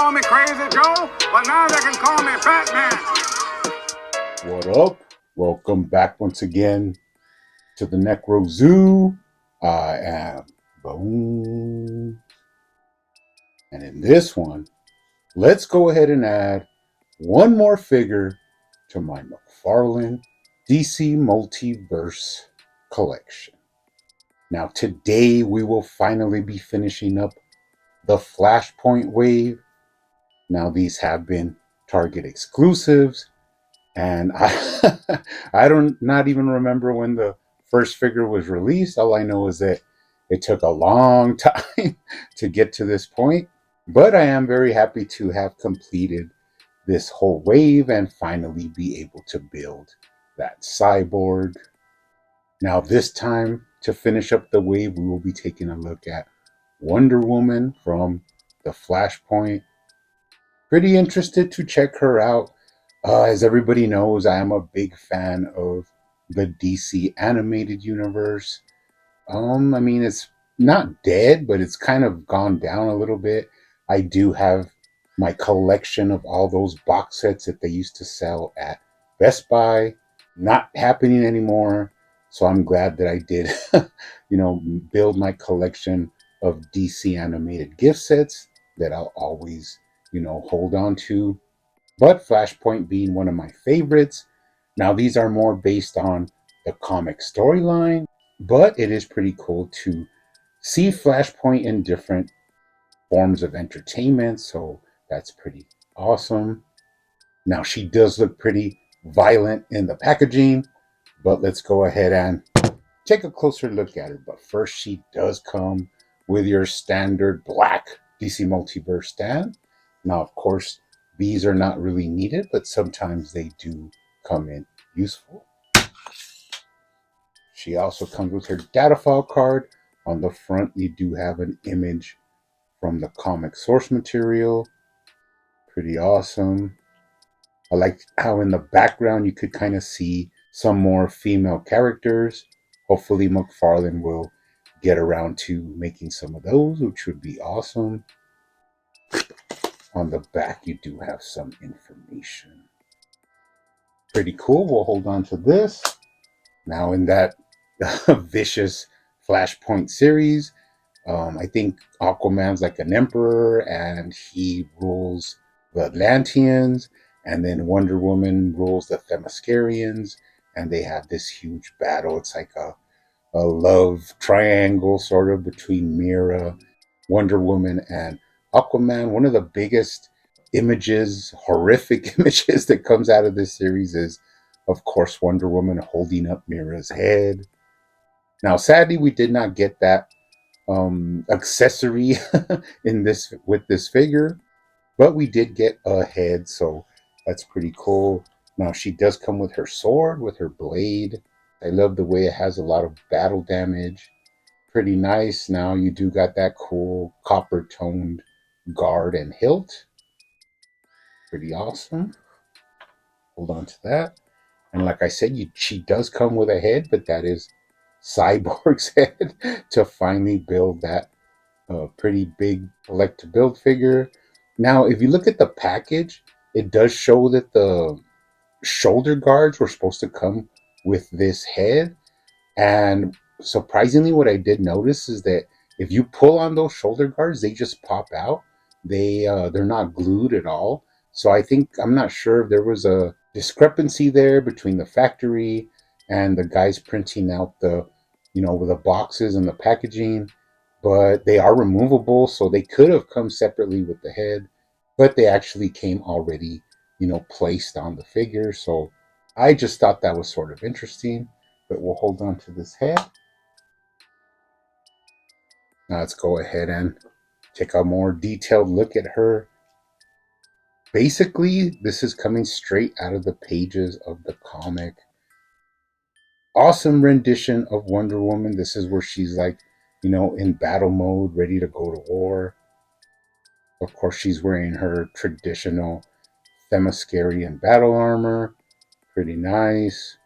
call me Crazy Joe, but now they can call me Batman. What up? Welcome back once again to the Necro Zoo. I am Boom. And in this one, let's go ahead and add one more figure to my McFarlane DC Multiverse collection. Now today we will finally be finishing up the Flashpoint wave. Now these have been Target exclusives, and I don't not even remember when the first figure was released. All I know is that it took a long time to get to this point, but I am very happy to have completed this whole wave and finally be able to build that cyborg. Now this time, to finish up the wave, we will be taking a look at Wonder Woman from the Flashpoint. Pretty interested to check her out. As everybody knows, I am a big fan of the DC animated universe. I mean, it's not dead, but it's kind of gone down a little bit. I do have my collection of all those box sets that they used to sell at Best Buy. Not happening anymore. So I'm glad that I did, build my collection of DC animated gift sets that I'll always, hold on to. But Flashpoint being one of my favorites. Now, these are more based on the comic storyline, but it is pretty cool to see Flashpoint in different forms of entertainment, so that's pretty awesome. Now, she does look pretty violent in the packaging, but let's go ahead and take a closer look at her. But first, she does come with your standard black DC Multiverse stand. Now, of course, these are not really needed, but sometimes they do come in useful. She also comes with her data file card. On the front, you do have an image from the comic source material. Pretty awesome. I like how in the background you could kind of see some more female characters. Hopefully McFarlane will get around to making some of those, which would be awesome. On the back, you do have some information. Pretty cool. We'll hold on to this. Now in that vicious Flashpoint series, I think Aquaman's like an emperor and he rules the Atlanteans, and then Wonder Woman rules the Themyscirians, and they have this huge battle. It's like a love triangle sort of between Mira, Wonder Woman, and Aquaman. One of the biggest images, horrific images that comes out of this series is, of course, Wonder Woman holding up Mira's head. Now, sadly, we did not get that accessory in this with this figure, but we did get a head, so that's pretty cool. Now, she does come with her sword, with her blade. I love the way it has a lot of battle damage. Pretty nice. Now you do got that cool copper toned guard and hilt. Pretty awesome. Hold on to that. And like I said, she does come with a head, but that is Cyborg's head to finally build that pretty big collect to build figure. Now, if you look at the package, it does show that the shoulder guards were supposed to come with this head. And surprisingly, what I did notice is that if you pull on those shoulder guards, they just pop out. They're not glued at all. So I'm not sure if there was a discrepancy there between the factory and the guys printing out the boxes and the packaging, but they are removable, so they could have come separately with the head, but they actually came already, placed on the figure. So I just thought that was sort of interesting, but we'll hold on to this head. Now let's go ahead and take a more detailed look at her. Basically, this is coming straight out of the pages of the comic. Awesome rendition of Wonder Woman. This is where she's like, in battle mode, ready to go to war. Of course, she's wearing her traditional Themyscirian battle armor. Pretty nice.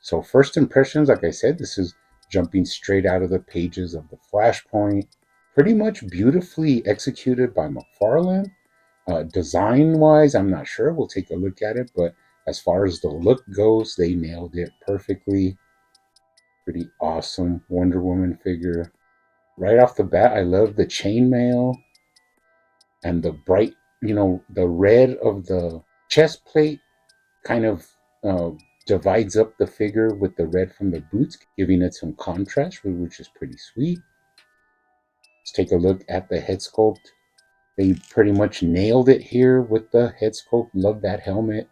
So first impressions, like I said, this is jumping straight out of the pages of the Flashpoint. Pretty much beautifully executed by McFarlane. Design wise, I'm not sure. We'll take a look at it, but as far as the look goes, they nailed it perfectly. Pretty awesome Wonder Woman figure. Right off the bat, I love the chainmail and the bright, the red of the chest plate kind of uh, divides up the figure with the red from the boots, giving it some contrast, which is pretty sweet. Let's take a look at the head sculpt. They pretty much nailed it here with the head sculpt. Love that helmet.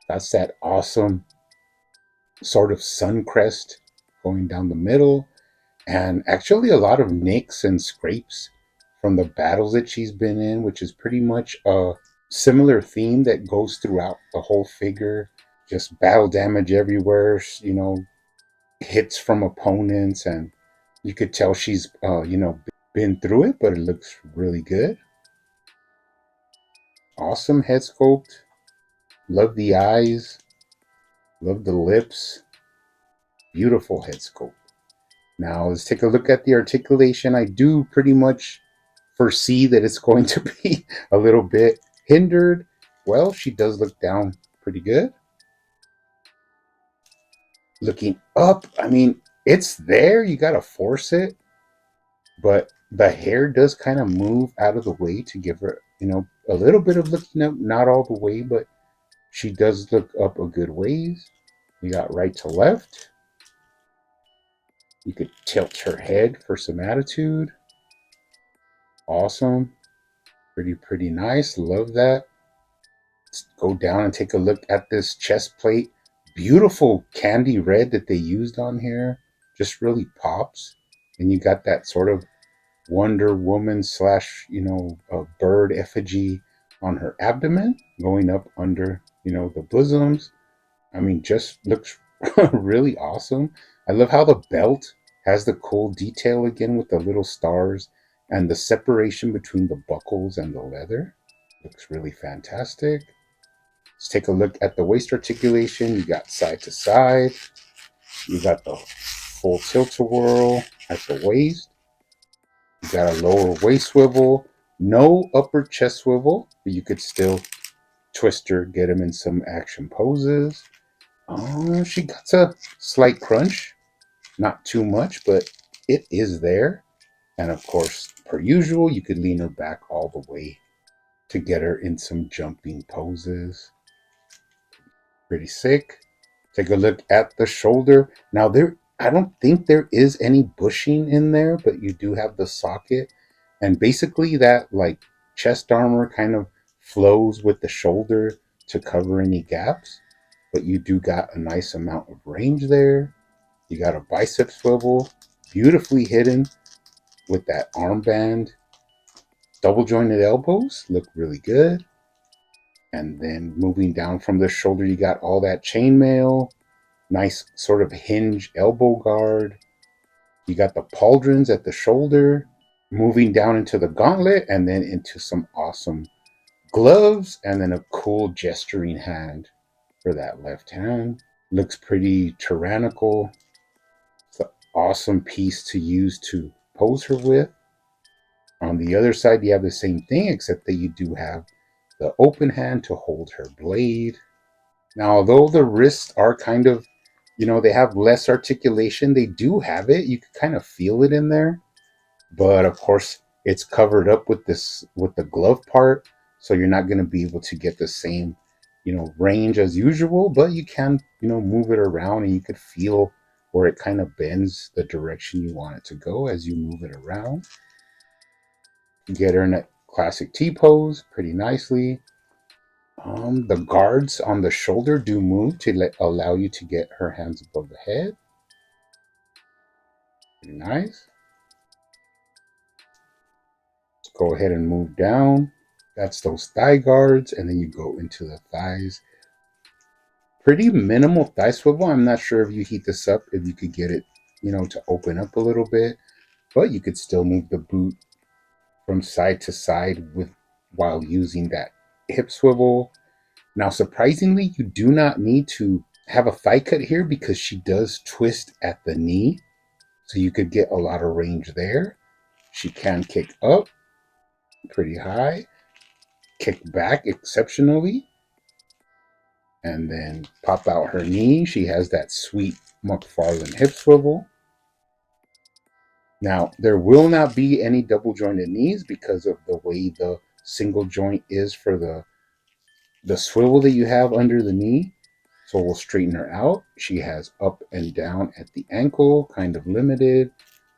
That's that awesome sort of sun crest going down the middle. And actually, a lot of nicks and scrapes from the battles that she's been in, which is pretty much a similar theme that goes throughout the whole figure. Just battle damage everywhere, hits from opponents, and you could tell she's, been through it, but it looks really good. Awesome head sculpt. Love the eyes. Love the lips. Beautiful head sculpt. Now let's take a look at the articulation. I do pretty much foresee that it's going to be a little bit hindered. Well, she does look down pretty good. Looking up, I mean, it's there. You got to force it. But the hair does kind of move out of the way to give her, a little bit of looking up. Not all the way, but she does look up a good ways. You got right to left. You could tilt her head for some attitude. Awesome. Pretty nice. Love that. Let's go down and take a look at this chest plate. Beautiful candy red that they used on here. Just really pops. And you got that sort of Wonder Woman slash, a bird effigy on her abdomen going up under, the bosoms. I mean, just looks really awesome. I love how the belt has the cool detail again with the little stars and the separation between the buckles and the leather. Looks really fantastic. Let's take a look at the waist articulation. You got side to side. You got the full tilt-a-whirl at the waist. You got a lower waist swivel. No upper chest swivel, but you could still twist her, get him in some action poses. Oh, she got a slight crunch. Not too much, but it is there. And of course, per usual, you could lean her back all the way to get her in some jumping poses. Pretty sick. Take a look at the shoulder. Now I don't think there is any bushing in there, but you do have the socket. And basically that like chest armor kind of flows with the shoulder to cover any gaps. But you do got a nice amount of range there. You got a bicep swivel, beautifully hidden with that armband. Double jointed elbows look really good. And then moving down from the shoulder, you got all that chainmail, nice sort of hinge elbow guard. You got the pauldrons at the shoulder, moving down into the gauntlet, and then into some awesome gloves, and then a cool gesturing hand for that left hand. Looks pretty tyrannical. It's an awesome piece to use to pose her with. On the other side, you have the same thing, except that you do have the open hand to hold her blade. Now, although the wrists are kind of, they have less articulation, they do have it. You can kind of feel it in there. But of course, it's covered up with the glove part. So you're not going to be able to get the same, range as usual, but you can, move it around and you could feel where it kind of bends the direction you want it to go as you move it around. Get her in that classic T-pose pretty nicely. The guards on the shoulder do move to allow you to get her hands above the head. Pretty nice. Let's go ahead and move down. That's those thigh guards, and then you go into the thighs. Pretty minimal thigh swivel. I'm not sure if you heat this up, if you could get it, to open up a little bit, but you could still move the boot from side to side while using that hip swivel. Now, surprisingly, you do not need to have a thigh cut here because she does twist at the knee. So you could get a lot of range there. She can kick up pretty high. kick back exceptionally. And then pop out her knee. She has that sweet McFarlane hip swivel. Now, there will not be any double jointed knees because of the way the single joint is for the swivel that you have under the knee. So we'll straighten her out. She has up and down at the ankle, kind of limited,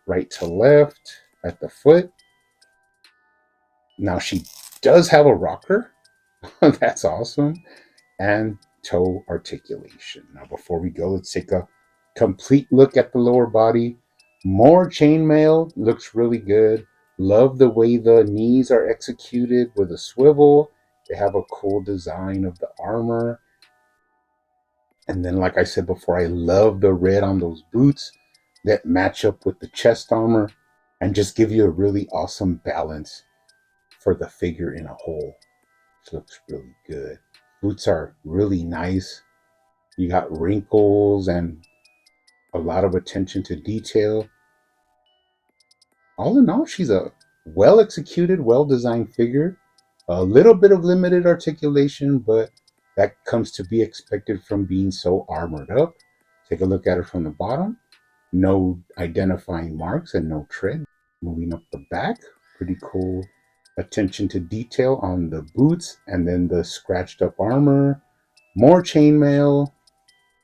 right to left at the foot. Now she does have a rocker. That's awesome. And toe articulation. Now before we go, let's take a complete look at the lower body. More chainmail, looks really good. Love the way the knees are executed with a swivel. They have a cool design of the armor. And then, like I said before, I love the red on those boots that match up with the chest armor and just give you a really awesome balance for the figure in a whole. It looks really good. Boots are really nice. You got wrinkles and a lot of attention to detail. All in all, she's a well executed, well designed figure. A little bit of limited articulation, but that comes to be expected from being so armored up. Take a look at her from the bottom. No identifying marks and no tread. Moving up the back, pretty cool attention to detail on the boots and then the scratched up armor. More chainmail,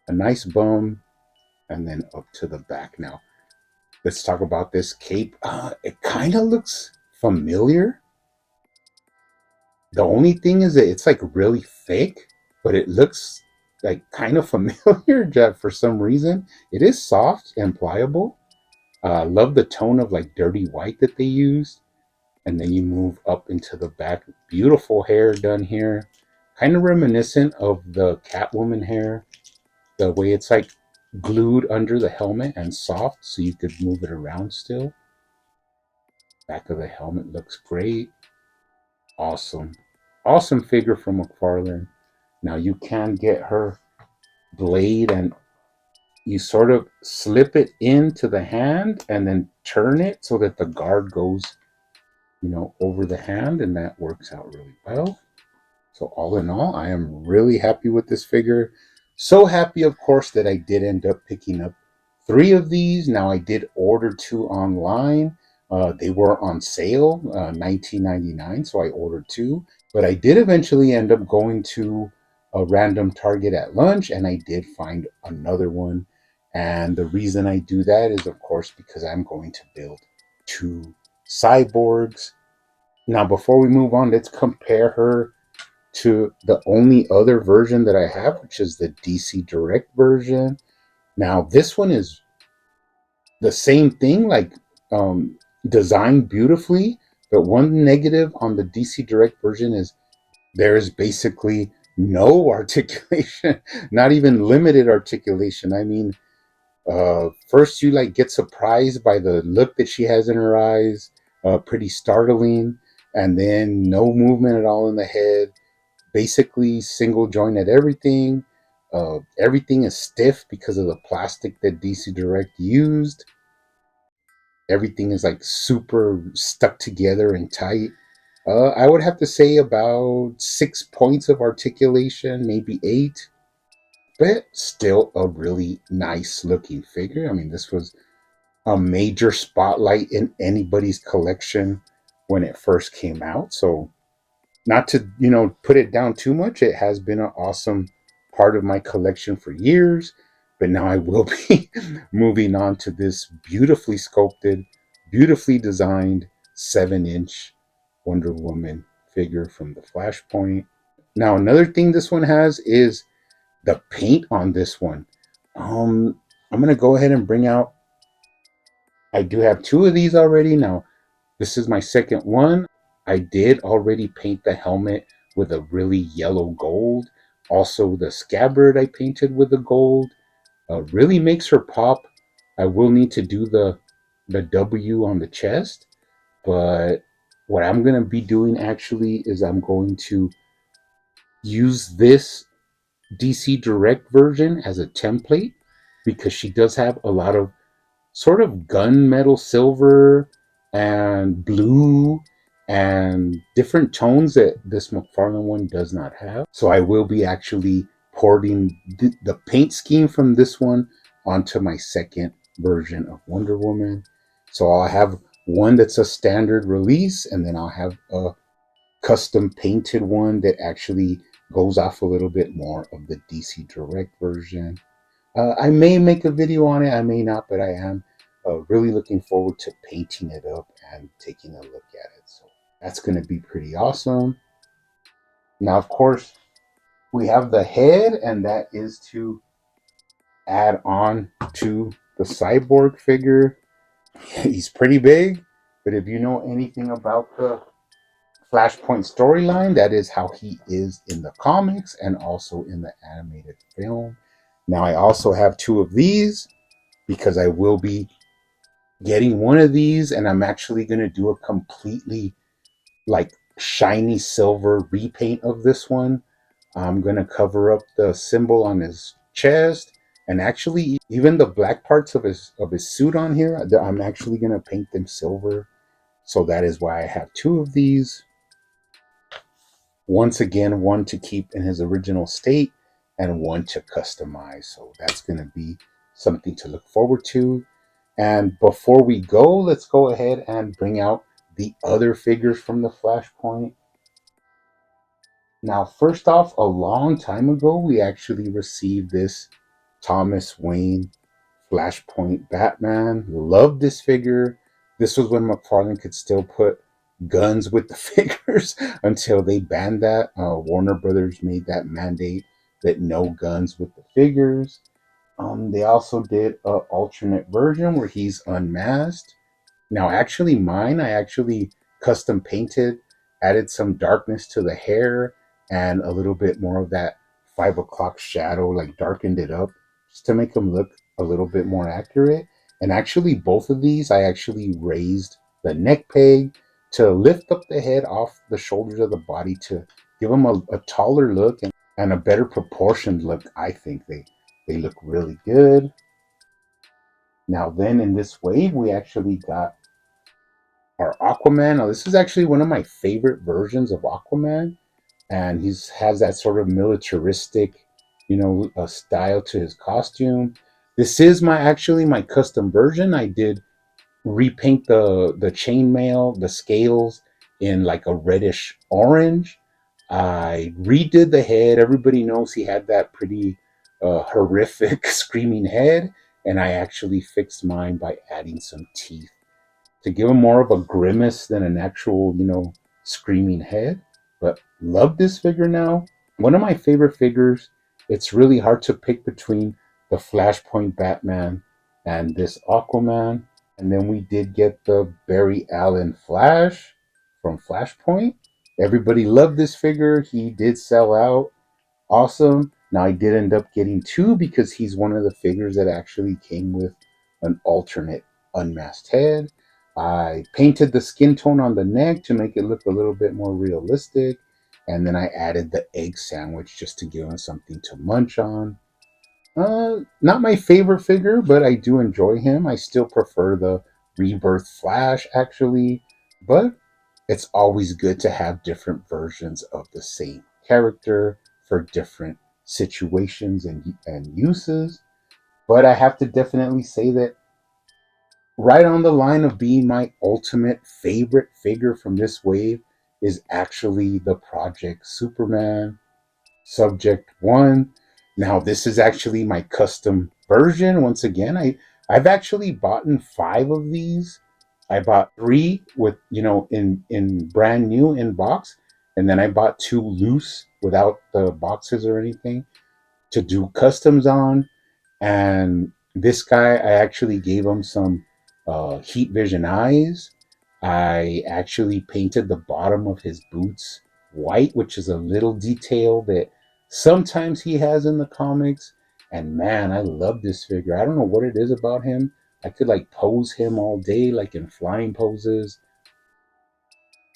a nice bum, and then up to the back. Now, let's talk about this cape. It kind of looks familiar. The only thing is that it's like really thick, but it looks like kind of familiar for some reason. It is soft and pliable. Love the tone of like dirty white that they used. And then you move up into the back. Beautiful hair done here. Kind of reminiscent of the Catwoman hair. The way it's like glued under the helmet and soft so you could move it around still. Back of the helmet looks great. Awesome. Awesome figure from McFarlane. Now you can get her blade and you sort of slip it into the hand and then turn it so that the guard goes, over the hand, and that works out really well. So all in all, I am really happy with this figure. So happy, of course, that I did end up picking up 3 of these. Now I did order 2 online. They were on sale, $19.99, so I ordered 2. But I did eventually end up going to a random Target at lunch, and I did find another one. And the reason I do that is, of course, because I'm going to build 2 cyborgs. Now, before we move on, let's compare her to the only other version that I have, which is the DC Direct version. Now, this one is the same thing, like designed beautifully, but one negative on the DC Direct version is there's basically no articulation, not even limited articulation. I mean, first you like get surprised by the look that she has in her eyes, pretty startling, and then no movement at all in the head, basically single joint at everything. Everything is stiff because of the plastic that DC Direct used. Everything is like super stuck together and tight. I would have to say about 6 points of articulation, maybe 8, but still a really nice looking figure. I mean, this was a major spotlight in anybody's collection when it first came out. So not to, put it down too much, it has been an awesome part of my collection for years. But now I will be moving on to this beautifully sculpted, beautifully designed 7-inch Wonder Woman figure from the Flashpoint. Now, another thing this one has is the paint on this one. I'm going to go ahead and bring out, I do have 2 of these already. Now, this is my second one. I did already paint the helmet with a really yellow gold. Also, the scabbard I painted with the gold. Really makes her pop. I will need to do the W on the chest, but what I'm going to be doing actually is I'm going to use this DC Direct version as a template because she does have a lot of sort of gunmetal silver and blue and different tones that this McFarlane one does not have. So I will be actually porting the paint scheme from this one onto my second version of Wonder Woman. So I'll have one that's a standard release, and then I'll have a custom painted one that actually goes off a little bit more of the DC Direct version. I may make a video on it, I may not, but I am really looking forward to painting it up and taking a look at it. So that's going to be pretty awesome. Now, of course, we have the head, and that is to add on to the cyborg figure. He's pretty big, but if you know anything about the Flashpoint storyline, that is how he is in the comics and also in the animated film. Now, I also have two of these because I will be getting one of these, and I'm actually going to do a completely like shiny silver repaint of this one. I'm going to cover up the symbol on his chest, and actually even the black parts of his suit on here, I'm actually going to paint them silver. So that is why I have two of these. Once again, one to keep in his original state and one to customize. So that's going to be something to look forward to. And before we go, let's go ahead and bring out the other figures from the Flashpoint. Now, first off, a long time ago, we actually received this Thomas Wayne Flashpoint Batman. Loved this figure. This was when McFarlane could still put guns with the figures until they banned that. Warner Brothers made that mandate that no guns with the figures. They also did an alternate version where he's unmasked. Now, actually, mine, I actually custom painted, added some darkness to the hair and a little bit more of that 5 o'clock shadow, like darkened it up just to make them look a little bit more accurate. And actually, both of these, I actually raised the neck peg to lift up the head off the shoulders of the body to give them a taller look and a better proportioned look. I think they look really good. Now, then in this wave, we actually got our Aquaman. Now, this is actually one of my favorite versions of Aquaman, and he has that sort of militaristic, style to his costume. This is my custom version. I did repaint the chainmail, the scales in like a reddish orange. I redid the head. Everybody knows he had that pretty horrific screaming head, and I actually fixed mine by adding some teeth to give him more of a grimace than an actual, screaming head. But love this figure now. One of my favorite figures. It's really hard to pick between the Flashpoint Batman and this Aquaman. And then we did get the Barry Allen Flash from Flashpoint. Everybody loved this figure. He did sell out. Awesome. Now I did end up getting two because he's one of the figures that actually came with an alternate unmasked head. I painted the skin tone on the neck to make it look a little bit more realistic. And then I added the egg sandwich just to give him something to munch on. Not my favorite figure, but I do enjoy him. I still prefer the Rebirth Flash, actually. But it's always good to have different versions of the same character for different situations and uses. But I have to definitely say that right on the line of being my ultimate favorite figure from this wave is actually the Project Superman Subject 1. Now, this is actually my custom version. Once again, I've actually bought 5 of these. I bought 3 with, in brand new in box, and then I bought 2 loose without the boxes or anything to do customs on. And this guy, I actually gave him some heat vision eyes. I actually painted the bottom of his boots white, which is a little detail that sometimes he has in the comics. And man, I love this figure. I don't know what it is about him. I could like pose him all day, like in flying poses.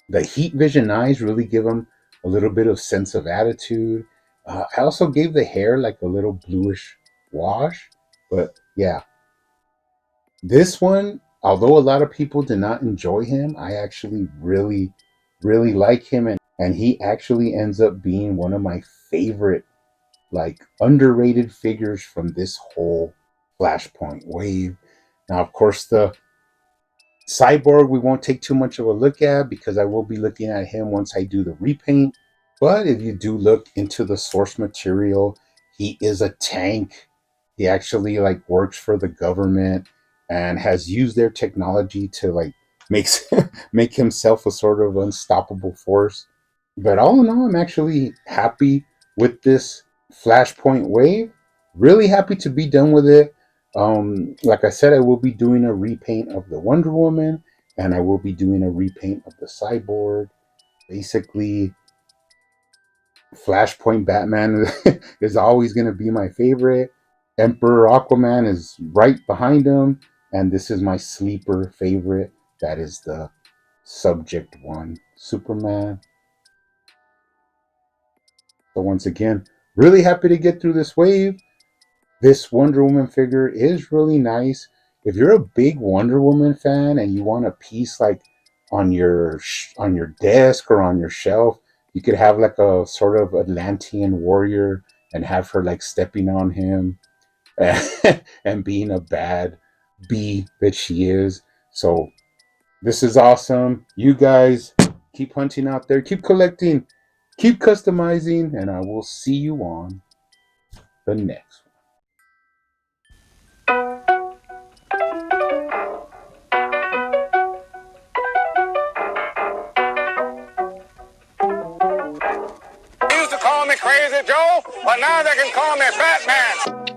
The heat vision eyes really give him a little bit of sense of attitude. I also gave the hair like a little bluish wash. But yeah, this one, although a lot of people did not enjoy him, I actually really really like him, and he actually ends up being one of my favorite, like, underrated figures from this whole Flashpoint wave. Now, of course, the Cyborg we won't take too much of a look at because I will be looking at him once I do the repaint. But if you do look into the source material, he is a tank. He actually like works for the government and has used their technology to like makes make himself a sort of unstoppable force. But all in all, I'm actually happy with this Flashpoint wave. Really happy to be done with it. Like I said, I will be doing a repaint of the Wonder Woman, and I will be doing a repaint of the Cyborg. Basically, Flashpoint Batman is always going to be my favorite. Emperor Aquaman is right behind him, and this is my sleeper favorite. That is the Subject One, Superman. So once again, really happy to get through this wave. This Wonder Woman figure is really nice. If you're a big Wonder Woman fan and you want a piece like on your desk or on your shelf, you could have like a sort of Atlantean warrior and have her like stepping on him and being a bad bee that she is. So this is awesome. You guys keep hunting out there, keep collecting, keep customizing, and I will see you on the next one. They used to call me Crazy Joe, but now they can call me Batman.